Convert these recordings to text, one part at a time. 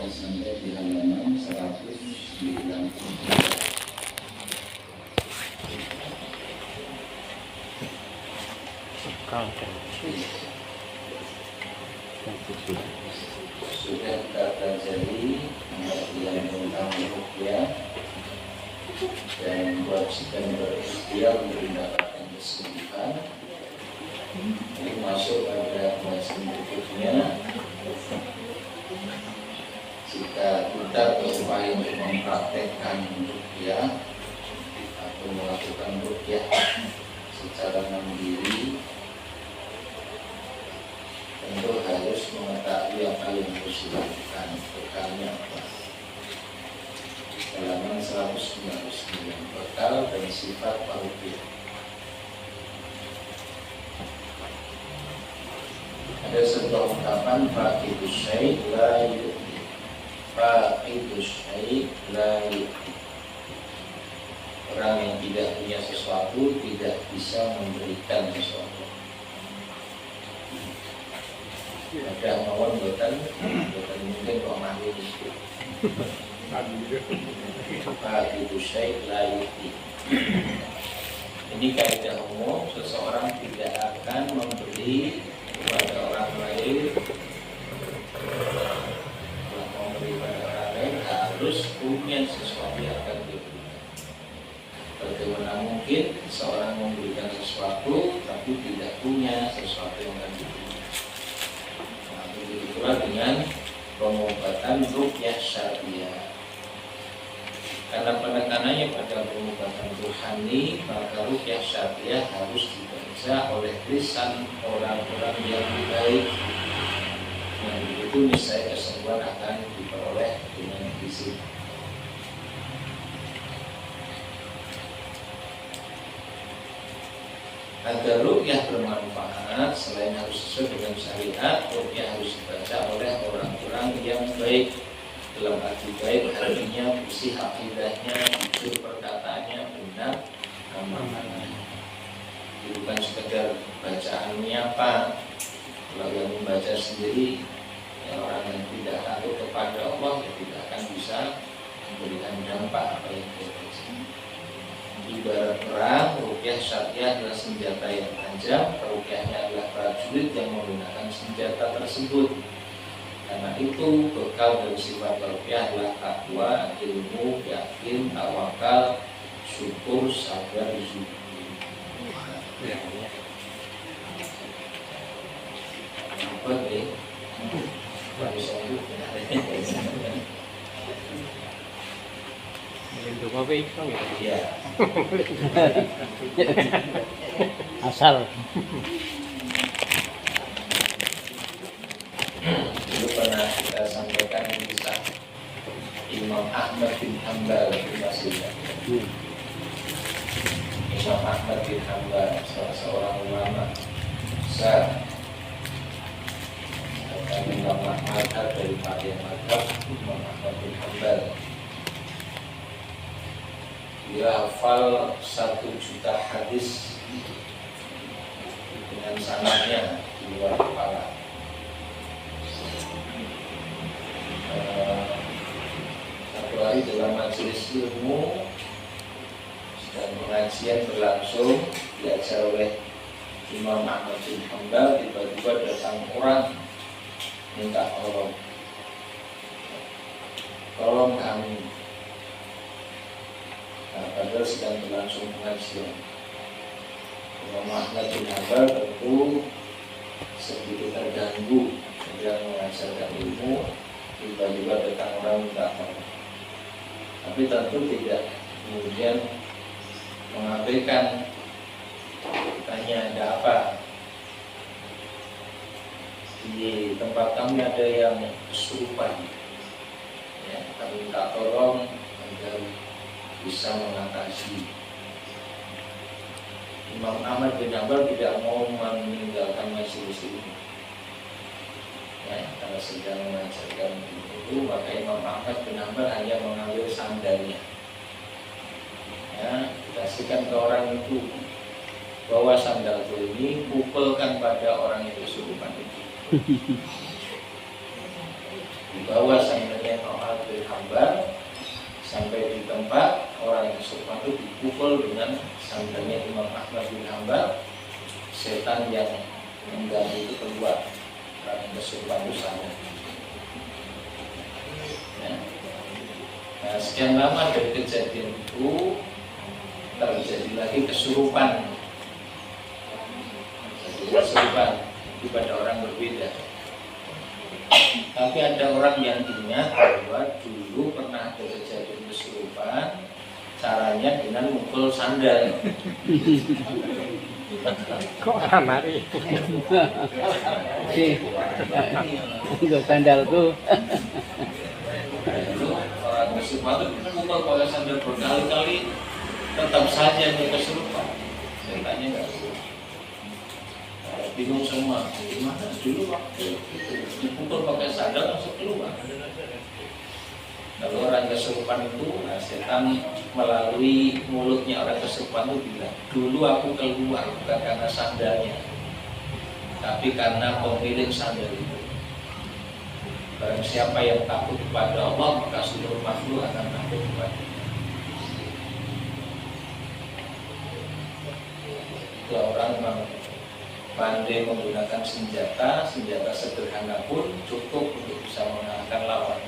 kita sampai di halaman 193. Sudah kita pelajari pengertian tentang ruqyah dan kewajiban berikhtiar untuk mendapatkan kesembuhan. Ini masuk pada bahasan berikutnya. Jika kita berupaya untuk mempraktekkan ruqyah atau melakukan ruqyah secara mandiri, tentu harus mengetahui apa yang harus dilakukan, bekalnya apa. Halaman 199, bekal dan sifat ruqyah. Ada sebuah ungkapan faqidus syai' la yu'ti. Faqidus syai' la yu'ti. Orang yang tidak punya sesuatu tidak bisa memberikan sesuatu. Ada mawon boten mungkin kok mandi itu. Faqidus syai' la yu'ti. Ini kaidah umum, seseorang tidak akan memberi kepada orang lain. Kalau memberi kepada orang lain harus punya sesuatu yang akan diberikan. Bagaimana mungkin seorang memberikan sesuatu tapi tidak punya sesuatu yang akan diberikan? Nah, begitulah dengan pengobatan ruqyah syariah. Karena penekanannya pada pengobatan rohani, maka ruqyah syariah harus dibaca oleh lisan orang-orang yang baik. Yang begitu niscaya kesembuhan akan diperoleh dengan fisik. Agar ruqyah bermanfaat, selain harus sesuai dengan syariat, ruqyah harus dibaca oleh orang-orang yang baik. Dalam arti baik, artinya bersih akidahnya, jujur perkataannya, benar amalannya. Bukan sekedar bacaannya apa. Kalau yang membaca sendiri, ya orang yang tidak takut kepada Allah, ya tidak akan bisa memberikan dampak apa yang dia baca. Ibarat perang, ruqyah syariah adalah senjata yang tajam, ruqyahnya adalah prajurit yang menggunakan senjata tersebut. Karena itu bekal dari sifat ruqyah adalah takwa, ilmu, yakin, tawakal, syukur, sabar, zuhud. Apa nih? Itu apa ikhlas ya? Iya. Asal. Dulu pernah kita sampaikan kisah Imam Ahmad bin Hanbal di Masjid. Imam Ahmad bin Hanbal, salah seorang ulama besar, dan ulama mazhab dari Madinah mazhab Imam Ahmad bin Hanbal. Dia hafal 1 juta hadis dengan sanadnya di luar kepala. Satu hari dalam majelis ilmu dan pengajian berlangsung, diajar oleh Imam Ahmad bin Hanbal, tiba-tiba datang orang minta tolong kami. Nah, padahal sedang berlangsung pengajian. Imam Ahmad bin Hanbal tentu sedikit terganggu sedang mengajarkan ilmu, tiba-tiba datang orang minta tolong. Tapi tentu tidak kemudian mengabaikan, tanya ada apa. Di tempat kami ada yang kesurupan, ya, kami minta tolong agar bisa mengatasi. Imam Ahmad bin Hanbal tidak mau meninggalkan majelis ini, ya, karena sedang mengajarkan itu, maka Imam Ahmad bin Hanbal hanya mengambil sandalnya, ya, kasihkan ke orang itu, bawa sandalku ini, pukulkan pada orang itu kesurupan itu. Dibawa sandalnya dipukul dengan sandalnya Imam Ahmad bin Hanbal. Setan yang mengganggu itu keluar karena kesurupan itu sama. Ya. Nah, sekian lama dari kejadian itu terjadi lagi kesurupan. Kesurupan itu pada orang berbeda. Tapi ada orang yang ingat bahwa dulu pernah ada kejadian kesurupan, caranya dengan mukul sandal. Kok amari? Mukul sandal tuh. Orang kesurupan itu mukul pakai sandal berkali-kali, tetap saja dia kesurupan. Setannya nggak keluar. Bingung semua, gimana dulu waktu itu dipukul pakai sandal langsung keluar. Kalau orang kesurupan itu, nah, setan melalui mulutnya orang kesurupan itu bilang, dulu aku keluar bukan karena sandalnya, tapi karena pemilik sandal itu. Barang siapa yang takut kepada Allah, maka seluruh makhluk akan takut kepadanya. Itu orang pandai menggunakan senjata sederhana pun cukup untuk bisa mengalahkan lawan.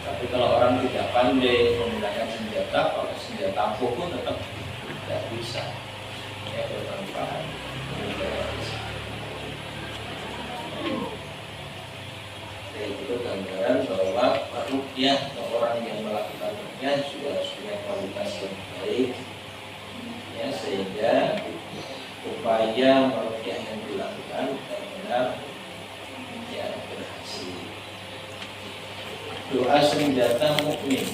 Tapi kalau orang tidak pandai menggunakan senjata, pakai senjata ampuh pun tetap tidak bisa. Ya, bermanfaat. Itu gambaran bahwa ruqyah atau orang yang melakukan ruqyah juga harus punya kualitas yang baik, ya, sehingga upaya meruqyah yang dilakukan benar-benar ya berhasil. Doa senjata mukmin.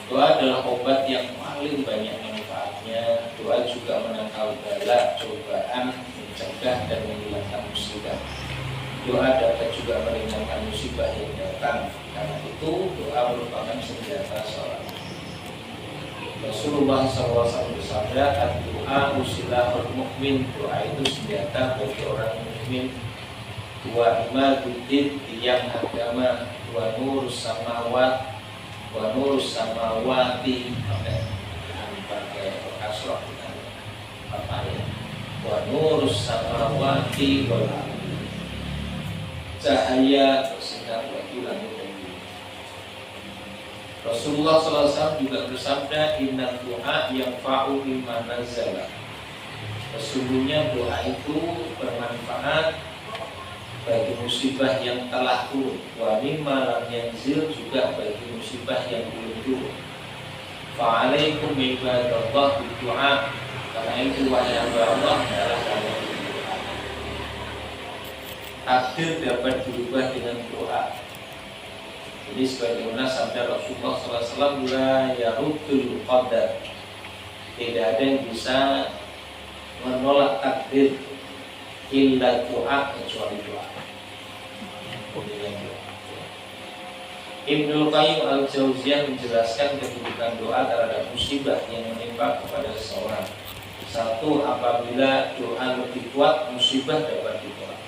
Doa adalah obat yang paling banyak manfaatnya. Doa juga menangkal bala, cobaan, mencegah dan menghilangkan musibah. Doa dapat juga meringankan musibah yang datang. Karena itu doa merupakan senjata seorang. Rasulullah SAW bersabda, doa usilahul mukmin. Doa itu senjata bagi orang mukmin. Wa imaduddin, tiang agama. Wa nurus samawat, wa nurus samawati, pakai kasroh dengan papaya. Wa nurus samawati wal ardi, cahaya bersinar bagi langit dan bumi. Rasulullah SAW juga bersabda, inna doa yang fa'u mimma nazala. Sesungguhnya doa itu bermanfaat bagi musibah yang telah turun, wa mimma lam yanzil, juga bagi musibah yang belum turun. Fa'alaikum ibadallah bidu'a, karena itu wahai hamba Allah adalah kalian berdoa. Takdir dapat dirubah dengan doa. Jadi sebagaimana sabda Rasulullah SAW, la yaruddul qadar, tidak ada yang bisa menolak takdir illa doa, kecuali doa. Ibnu Qayyim al-Jauziyah menjelaskan kedudukan doa terhadap musibah yang menimpa kepada seseorang. Satu, apabila doa lebih kuat, musibah dapat ditolak.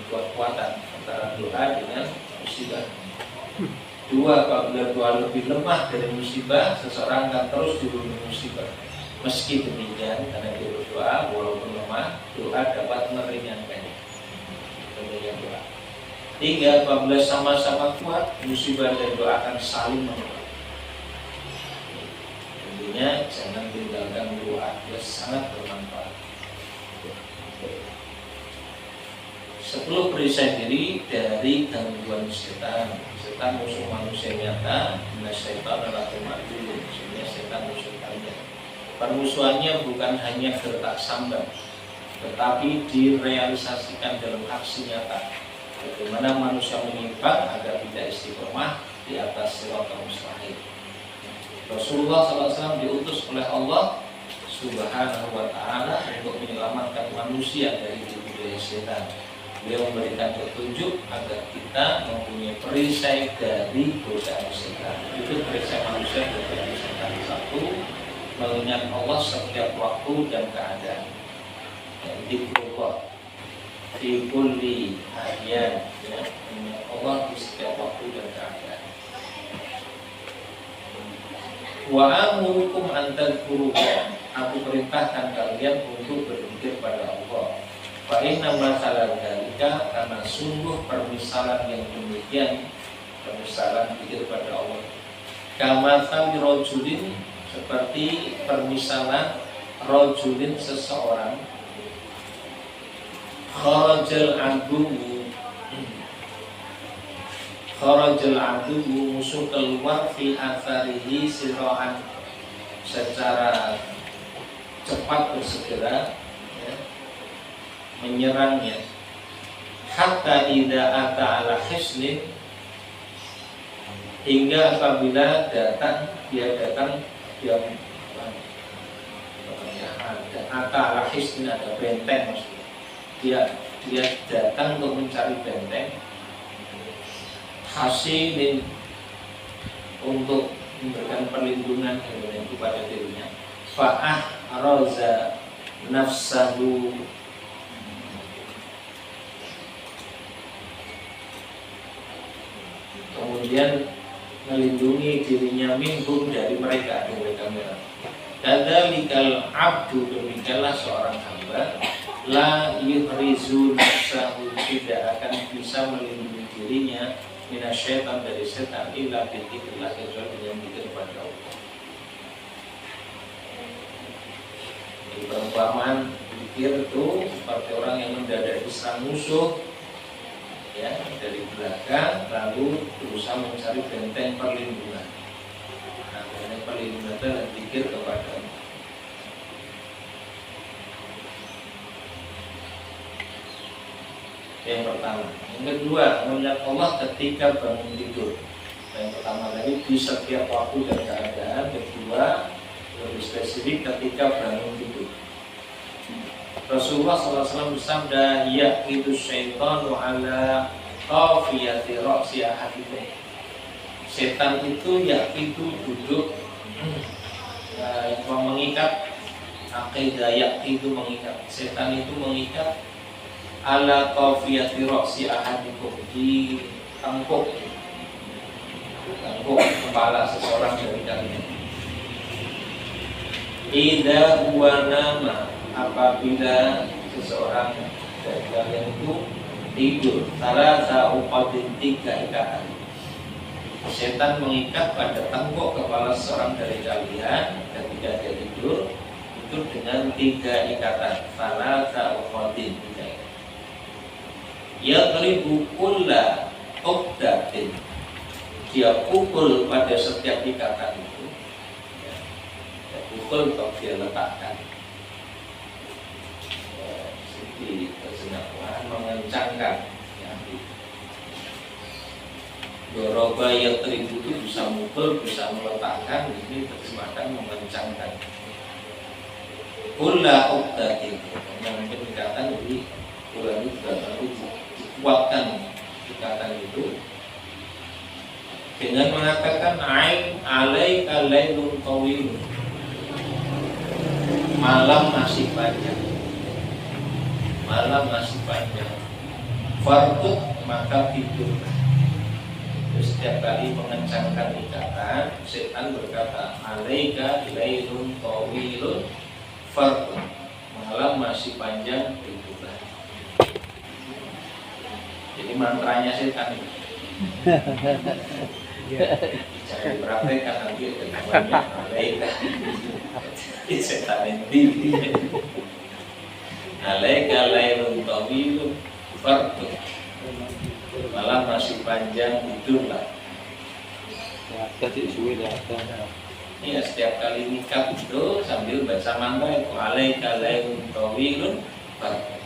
Kuat-kuatan antara doa dengan musibah. Dua, apabila doa lebih lemah dari musibah, seseorang akan terus dihuni musibah. Meski demikian, karena dia berdoa walaupun lemah, doa dapat meringankannya. Demikian doa. Tiga, apabila sama-sama kuat, musibah dan doa akan saling menolak. Intinya jangan tinggalkan doa, dia sangat bermanfaat. 10 perisai diri dari gangguan setan. Setan musuh manusia nyata, dan setan adalah temanku, maksudnya setan musuh kalian. Permusuhannya bukan hanya gertak sambat, tetapi direalisasikan dalam aksi nyata. Bagaimana manusia menyimpang agar tidak istiqomah di atas siratal mustaqim. Rasulullah SAW diutus oleh Allah Subhanahu wa Ta'ala untuk menyelamatkan manusia dari budaya setan. Beliau memberikan petunjuk agar kita mempunyai perisai dari godaan setan. Itu perisai manusia dari setan. Satu, mengingat Allah setiap waktu dan keadaan. Dzikrullah fi kulli ahyan, ya, Allah di setiap waktu dan keadaan. Wa amurukum an tadhkuruhu, aku perintahkan kalian untuk berzikir pada Allah. Fa inna masalan dzalika, karena sungguh permisalan yang demikian, permisalan zikir pada Allah, kamatsali rajulin, seperti permisalan rajulin seseorang, kharajal aduwu musuh keluar fi atharihi siraan, secara cepat bersegera ya, menyerangnya, hatta idza ata ala hislin, hingga apabila dia datang ata ala hislin, ada benteng maksudnya, dia datang untuk mencari benteng, hasilin, untuk memberikan perlindungan kepada dirinya, fa'ah roza nafsahu, kemudian melindungi dirinya minhum, dari mereka, kadzalikal abdu, demikianlah seorang hamba, la yuhrizu nafsahu, tidak akan bisa melindungi dirinya minasyaitan, dari setan, illa bidzikrillah, kecuali dengan zikir kepada Allah. Jadi perumpamaan zikir itu seperti orang yang mendadak diserang musuh ya dari belakang, lalu berusaha mencari benteng perlindungan. Nah, benteng perlindungan adalah zikir kepada Allah. Yang pertama. Yang kedua, melihat Allah ketika bangun tidur. Yang pertama tadi di setiap waktu dan keadaan. Kedua, lebih spesifik ketika bangun tidur. Rasulullah SAW bersabda, yaqidu syaitanu ala qafiyati ra'si ahadikum. Setan itu yaqidu duduk mengikat, aqidah yaqidu mengikat. Setan itu mengikat ala qafiyati ra'si ahadikum, di tengkuk kepala seseorang dari kalian. Idza huwa nama, apabila seseorang dari kalian itu tidur, salasa uqadin, 3 ikatan. Setan mengikat pada tengkuk kepala seseorang dari kalian ketika dia tidur itu dengan 3 ikatan, salasa uqadin, 3 ikatan. Yadribu kulla uqdatin, dia pukul pada setiap ikatan itu ya, dia pukul atau dia letakkan di terjemahan mengencangkan ya. Doroba yadribu itu bisa mukul, bisa meletakkan, ini terjemahkan mengencangkan. Kulla uqdatin, yang ikatan jadi kulla itu juga kuatkan ikatan itu dengan mengatakan ain alaika lailun tawil, malam masih panjang, malam masih panjang, farqut, maka tidur. Setiap kali mengencangkan ikatan, setan berkata alaika lailun tawilun farqut, malam masih panjang, tidurlah. Jadi mantranya setan itu. Jangan dipraktekkan nanti namanya alaika. Setan itu. Alaika lailun tawilun farqut, malam masih panjang, tidurlah. Tadi suwi dah. Iya, setiap kali nikah itu sambil baca mantra itu alaika lailun tawilun farqut.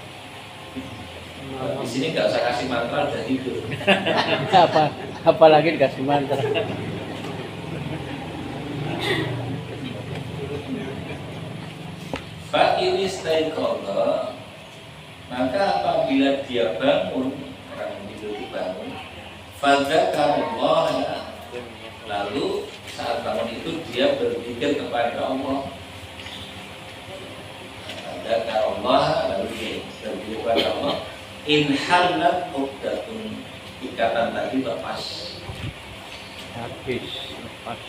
Di sini nggak usah kasih mantra, udah tidur. Apalagi dikasih mantra. Fa'in istaiqadha, maka apabila dia bangun, orang yang tidur itu bangun, fadzakarallaha, lalu saat bangun itu dia berzikir kepada Allah. Fadzakarallaha, lalu dia berzikir kepada Allah. In halat uqdatun, ikatan tadi lepas. Habis lepas.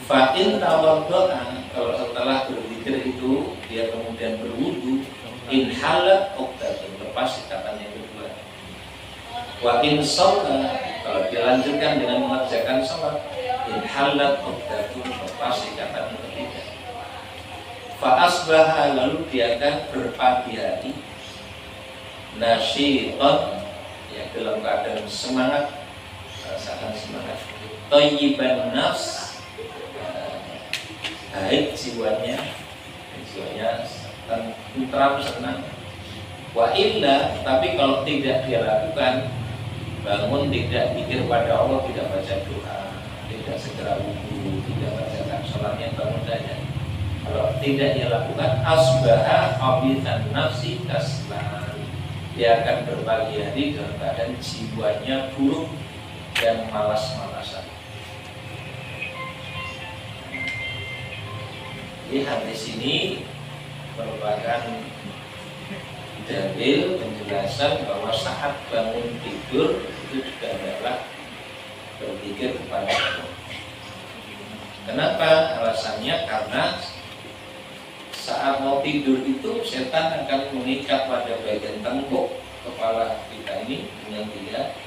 Fa'in tawaddo'a, kalau setelah berzikir itu dia kemudian berwudu, inhalat uqdatun, lepas ikatan yang kedua. Wa in shalla, kalau dilanjutkan dengan mengerjakan salat, inhalat uqdatun, lepas ikatan yang ketiga. Fa asbaha, lalu dia akan berpagi hari nasyiton, ya dalam keadaan semangat, perasaan semangat, thayyiban nafs, baik jiwanya tentram, senang. Wa illa, tapi kalau tidak dia lakukan, bangun tidak pikir pada Allah, tidak baca doa, tidak segera wudu, tidak bacakan sholatnya, bangun saja. Kalau tidak dia lakukan, asbaha khabithan nafsi kaslan, dia akan berpagi hari dalam keadaan jiwanya buruk dan malas-malasan. Di hadis ini merupakan dalil penjelasan bahwa saat bangun tidur itu juga adalah berpikir kepada Allah. Kenapa? Alasannya karena saat mau tidur itu setan akan mengikat pada bagian tengkuk kepala kita ini dengan dia.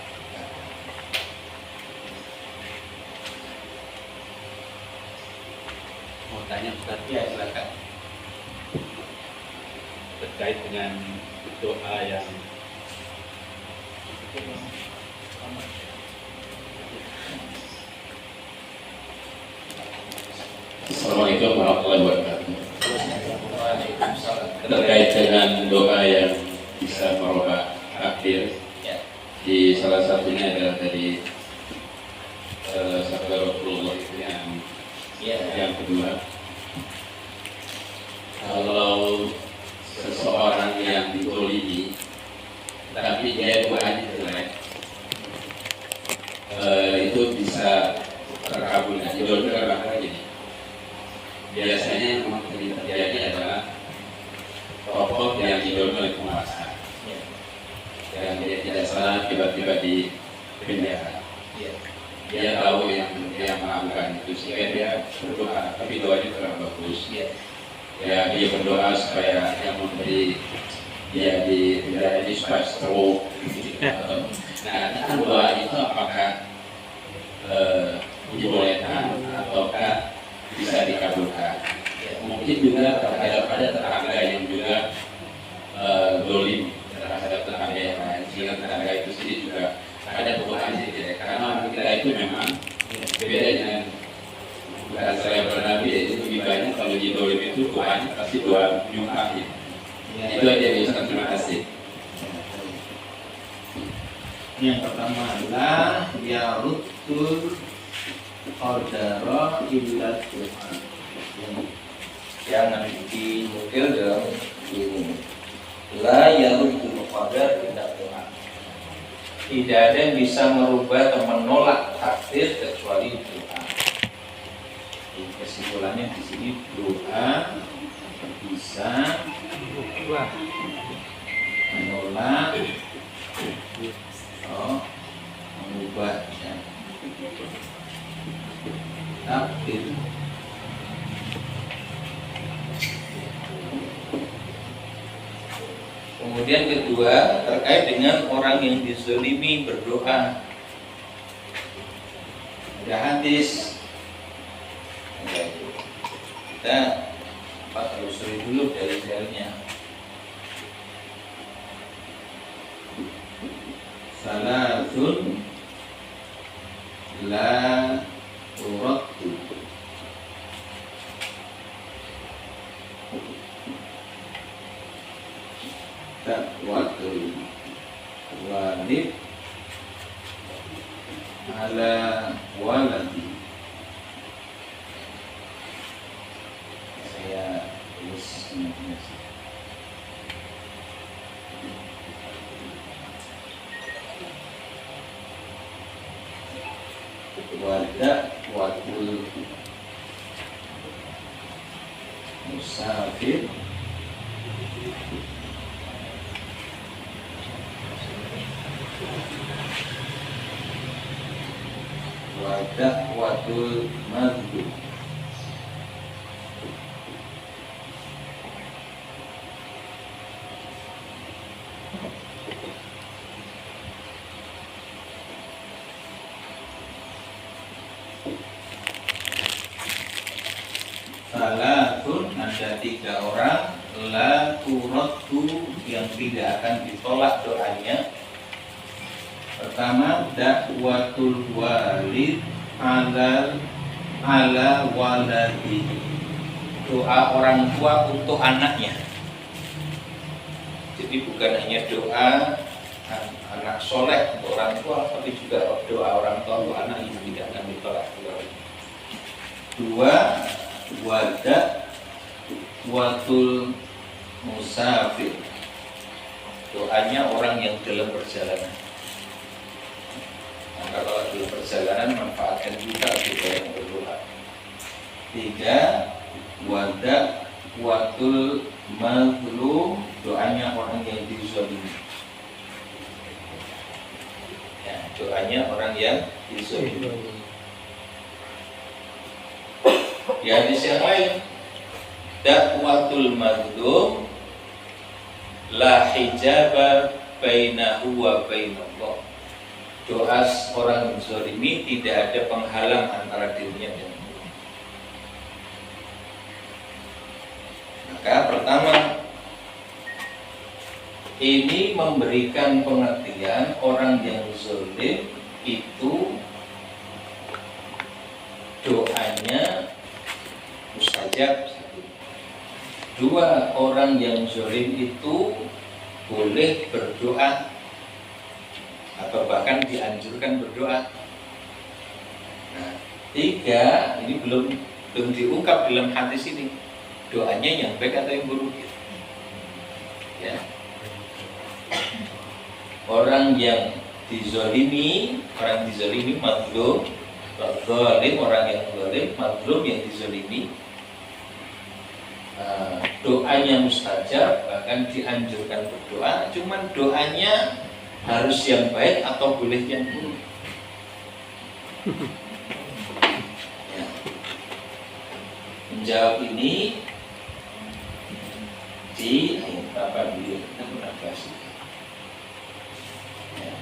Mau tanya Ustaz, Ya, silakan. terkait dengan doa yang Assalamualaikum warahmatullahi wabarakatuh. Waalaikumsalam. Terkait dengan doa yang bisa merubah takdir, Ya. di salah satunya adalah dari sabda Rasulullah itu yang kedua, kalau seseorang yang dizolimi tapi dia doanya jelek, itu bisa terkabulkan. Dizolimi karena gini, biasanya yang terjadi adalah tokoh yang didolimi oleh penguasa, yang dia tidak salah tiba-tiba di penjara. Dia tahu yang dia melakukan itu, sehingga dia berdoa, tapi doanya kurang bagus. Ya, dia berdoa supaya yang memberi dia di penjara ini supaya stroke. Nah, doa itu apakah dibolehkan ataukah bisa dikabulkan? Mungkin juga terhadap ada tetangga yang juga dolim terhadap tetangga yang lain, sehingga tetangga itu sendiri juga ada perubahan sedikit. Karena orang kita itu memang beda dengan bahasa yang bernabi, itu lebih banyak kalau di dolim itu doanya pasti doa nyumpah. Itu aja ya Ustaz, terima kasih. Yang pertama adalah ya rutul qadara illa Tuhan. Jangan dinukil dalam ilmu. La yarudul qadar illa Tuhan. Tidak ada yang bisa merubah atau menolak takdir kecuali Tuhan. Kesimpulannya di sini doa bisa menolak mengubah takdir. Kemudian kedua, terkait dengan orang yang dizalimi berdoa. Ada hadis, kita telusuri dulu dari dalilnya. Salatun la turaddu, taqwatul walid ala waladi. Saya tulis wadak wakul musafir wadak wakul madhu. la turaddu, yang tidak akan ditolak doanya. Pertama, dakwatul walid ala waladihi, doa orang tua untuk anaknya. Jadi bukan hanya doa anak soleh untuk orang tua, tapi juga doa orang tua untuk anak yang tidak akan ditolak. Dua, watul musafir, doanya orang yang dalam perjalanan. Maka kalau dalam perjalanan manfaatkan juga juga yang berdoa. Tiga, watul mazlum, doanya orang yang dizalimi. Ya, doanya orang yang dizalimi. Di hadis yang lain, dakwatul mazlum la hijaba bainahu wa bainallah, doa orang yang zalimi tidak ada penghalang antara dirinya dan Allah. Maka pertama, ini memberikan pengertian orang yang zalim itu doanya mustajab. Dua, orang yang zalim itu boleh berdoa atau bahkan dianjurkan berdoa. Nah, tiga, ini belum diungkap dalam hadis ini, doanya yang baik atau yang buruk. Ya. Orang yang dizalimi, mazlum, zalim, orang yang zalim, mazlum yang dizalimi, doanya mustajab, bahkan dianjurkan berdoa. Cuman doanya harus yang baik atau boleh yang buruk. Ya. Menjawab ini di apa dulu kita pernah bahas. Ya.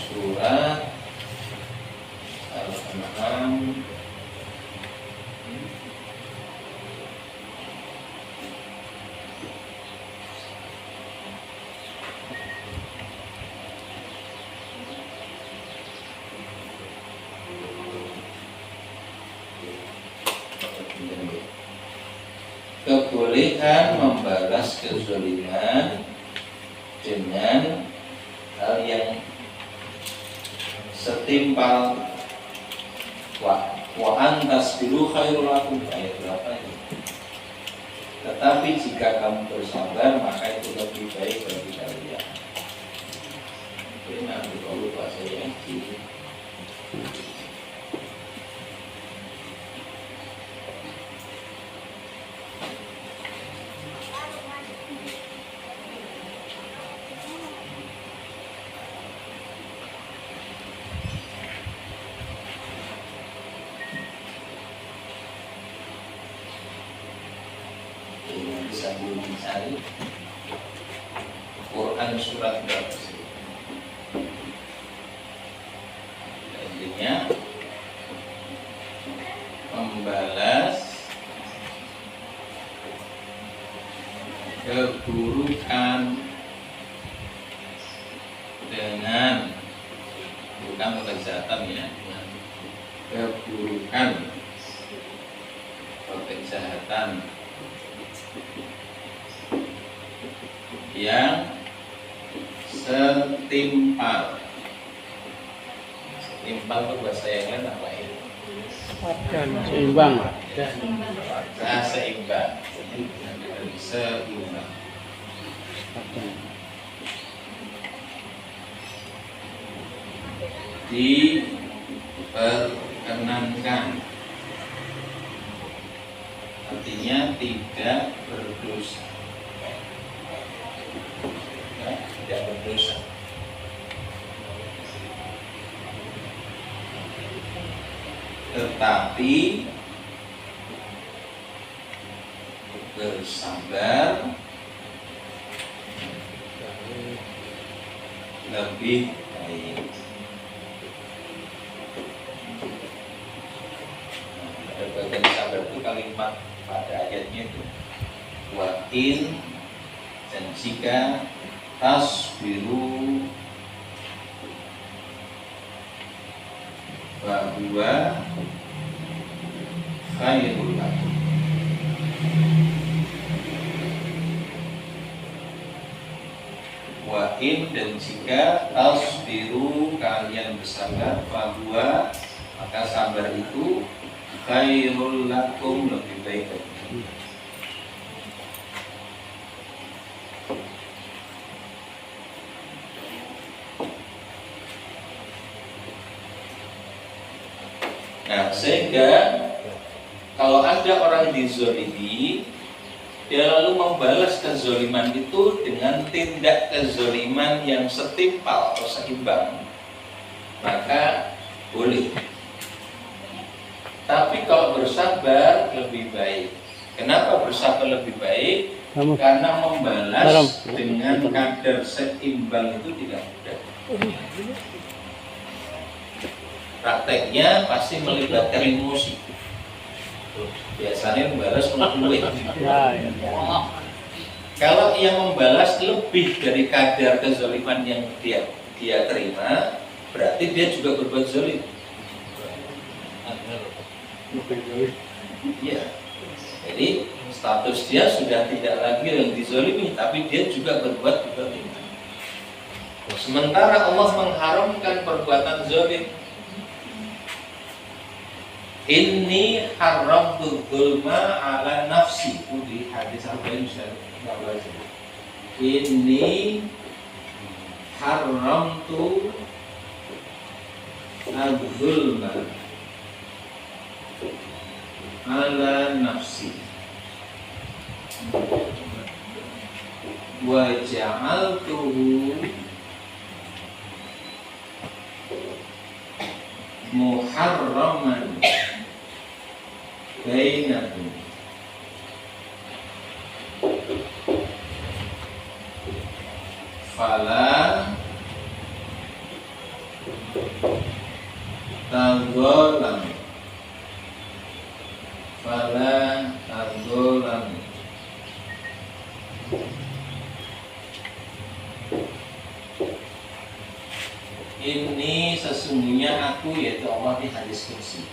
Surat Al-An'am kebolehan membalas kezaliman dengan hal yang setimpal. Wa antasbiru khairul lakum, ayat berapa ini? Tetapi jika kamu bersabar, maka itu lebih baik bagi kalian. Ini nanti kalau bahasa yang sambil dicari Quran surat berapa sih? Intinya membalas keburukan dengan, bukan kejahatan ya, keburukan atau kejahatan yang setimpal. Setimpal itu bahasa yang lain apa ya? Seimbang. Nah, seimbang. Seimbang. Diperkenankan, artinya tidak berdosa. Ya, tidak berdosa. Tetapi bersabar lebih baik. Ada bagian sabar Dan jika tasbiru bahwa khairul lakum. Wa in, dan jika tasbiru kalian bersabar, bahwa maka sabar itu khairul lakum, lebih baik bagi. Nah, sehingga kalau ada orang dizolimi, dia lalu membalas kezoliman itu dengan tindak kezoliman yang setimpal atau seimbang, maka boleh. Tapi kalau bersabar lebih baik. Kenapa bersabar lebih baik? Karena membalas dengan kadar seimbang itu tidak mudah. Prakteknya pasti melibatkan emosi. Biasanya membalas mengkulit. Kalau ia membalas lebih dari kadar kezaliman yang dia terima, berarti dia juga berbuat zalim. Iya. Jadi status dia sudah tidak lagi yang dizalimi, tapi dia juga berbuat kezaliman. Sementara Allah mengharamkan perbuatan zalim. Inni haramtu dzulma ala nafsi, itu di hadis apa yang saya baca. Inni haramtu dzulma ala nafsi wa ja'altuhu muharraman bainakum fala tadzalam ini sesungguhnya aku, yaitu Allah di hadis kursi,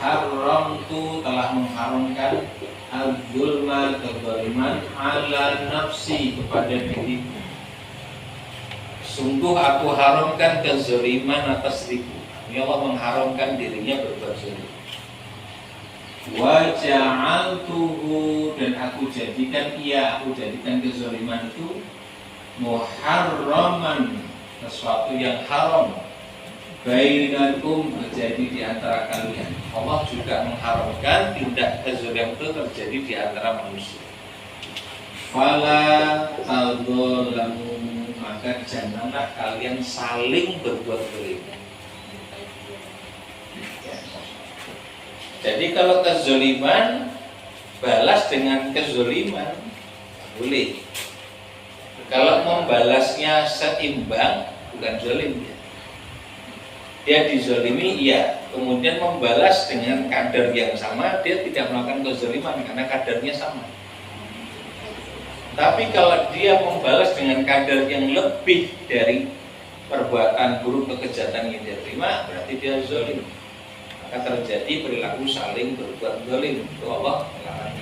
haramtu, telah mengharamkan al-zulma, kezaliman, ala nafsi, kepada diriku. Sungguh aku haramkan kezaliman atas diriku. Ini Allah mengharamkan dirinya berbuat zalim. Wa ja'altuhu, dan aku jadikan kezaliman itu muharraman, sesuatu yang haram, bainakum, terjadi di antara kalian. Allah juga mengharamkan tindak kezaliman itu terjadi di antara manusia. Fala tadzalamu, maka janganlah kalian saling berbuat zalim. Jadi kalau kezaliman balas dengan kezaliman boleh. Kalau membalasnya seimbang, bukan zalim ya. Dia dizalimi, iya. Kemudian membalas dengan kadar yang sama, dia tidak melakukan kezaliman karena kadarnya sama. Tapi kalau dia membalas dengan kadar yang lebih dari perbuatan buruk atau kejahatan yang dia terima, berarti dia zalim. Maka terjadi perilaku saling berbuat zalim. Itu Allah melarang.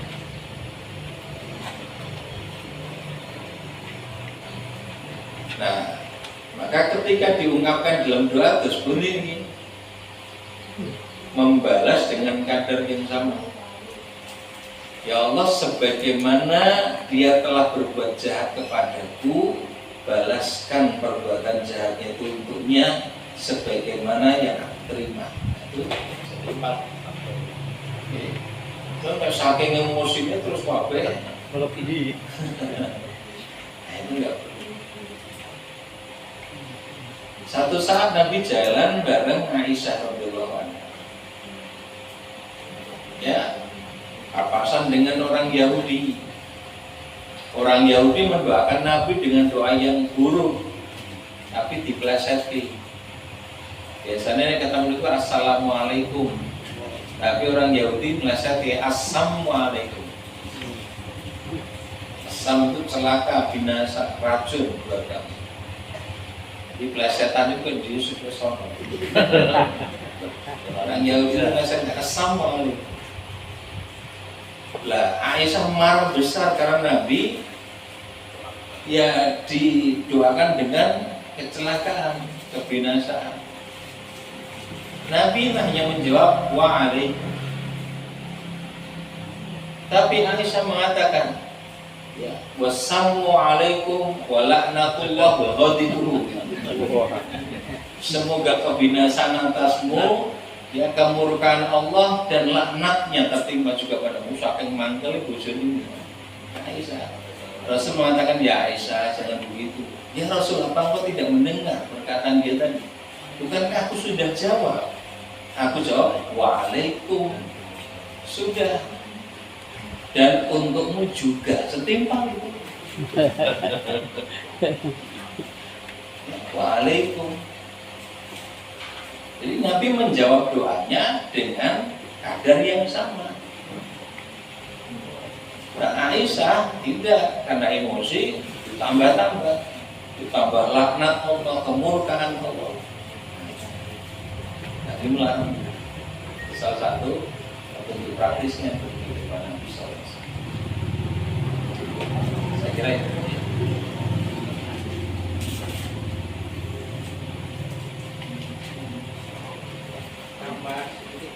Nah, maka ketika diungkapkan dalam doa tersebut ini membalas dengan kadar yang sama. Ya Allah, sebagaimana dia telah berbuat jahat kepadaku, balaskan perbuatan jahatnya itu untuknya sebagaimana yang aku terima. Itu terima. Kalau saking emosinya terus apa ya? Kalau ini, nah, itu enggak. Satu saat Nabi jalan bareng Aisyah radhiyallahu anha. Ya, papasan dengan orang Yahudi. Orang Yahudi mendoakan Nabi dengan doa yang buruk, tapi diplesetin. Biasanya ketemu itu assalamualaikum, tapi orang Yahudi meleseti assalamualaikum. Sam itu celaka, binasa, racun buat kamu. Jadi plesetan itu kan diusut ke sono. Orang Yahudi pleset ke Sam malah. Lah Aisyah marah besar karena Nabi ya didoakan dengan kecelakaan, kebinasaan. Nabi hanya menjawab wa alaih. Tapi Aisyah mengatakan ya, wassalamualaikum wa la'natullah wa ghadibun. Semoga kebinasaan atasmu, ya kemurkaan Allah dan laknatnya tertimpa juga padamu. Saking mantel bojone Aisyah. Rasul mengatakan ya Aisyah jangan begitu. Ya Rasul, apa engkau tidak mendengar perkataan dia tadi? Bukankah aku sudah jawab? Aku jawab waalaikum. Sudah. Dan untukmu juga setimpal itu. Waalaikum. Jadi Nabi menjawab doanya dengan kadar yang sama. Nah Aisyah tidak, karena emosi ditambah laknat Allah, kemurkaan Allah. Nabi melarang. Salah satu bentuk praktisnya bagaimana bisa. Saya kira itu.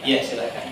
Iya silakan.